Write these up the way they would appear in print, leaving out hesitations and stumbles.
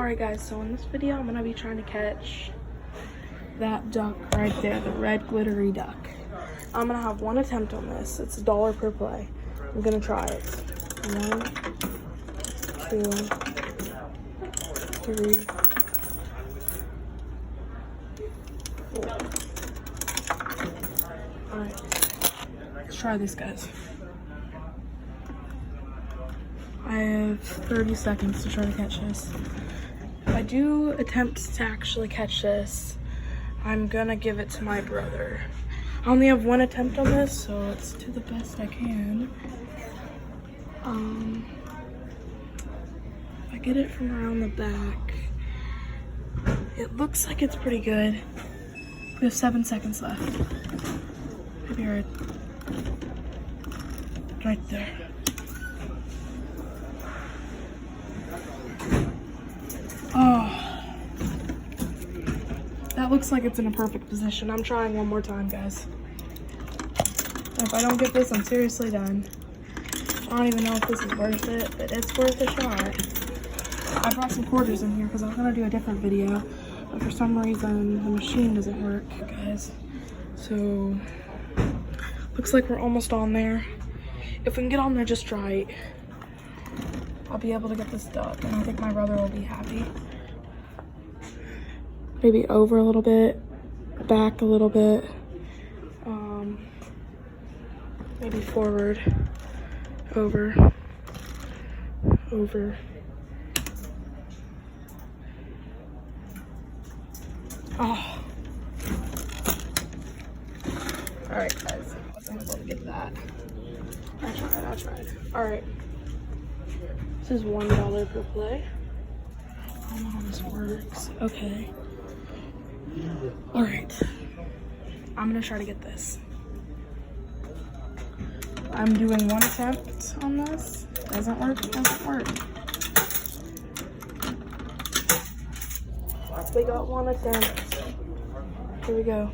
Alright guys, so in this video I'm gonna be trying to catch that duck right there, the red glittery duck. I'm gonna have one attempt on this. It's $1 per play. I'm gonna try it. 1, 2, 3, 4. Alright, let's try this, guys. I have 30 seconds to try to catch this. If I do attempt to actually catch this, I'm gonna give it to my brother. I only have one attempt on this, so let's do the best I can. If I get it from around the back, it looks like it's pretty good. We have 7 seconds left. Maybe right there. Oh, that looks like it's in a perfect position. I'm trying one more time, guys. If I don't get this, I'm seriously done. I don't even know if this is worth it, but it's worth a shot. I brought some quarters in here because I was gonna do a different video, but for some reason the machine doesn't work, guys. So looks like we're almost on there. If we can get on there just right, I'll be able to get this duck, and I think my brother will be happy. Maybe over a little bit, back a little bit, maybe forward, over. Oh. Alright guys, I wasn't able to get that. I tried. Alright. This is $1 per play. I don't know how this works. Okay. Alright. I'm gonna try to get this. I'm doing one attempt on this. Doesn't work. We got one attempt. Here we go.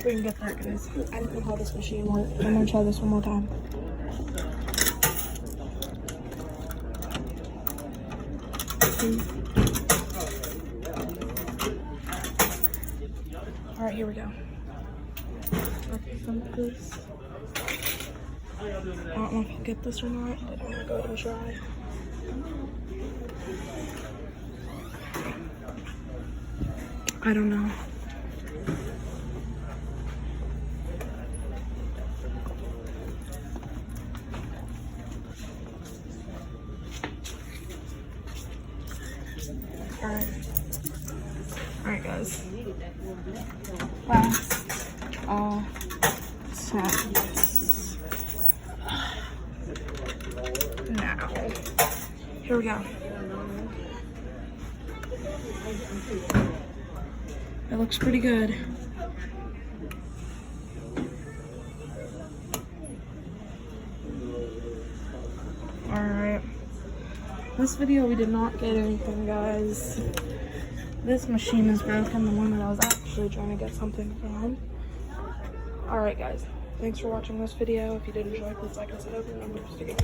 We can get that, guys. I don't know how this machine works. I'm gonna try this one more time. Alright, here we go. I don't know if I'll get this or not, but I'm gonna go ahead and try. I don't know. Alright guys. Last attempt. Now. Here we go. It looks pretty good. Alright. This video we did not get anything, guys. This machine is broken, the one that I was actually trying to get something from. Alright guys, thanks for watching this video. If you did enjoy, please like and subscribe. Remember to stay.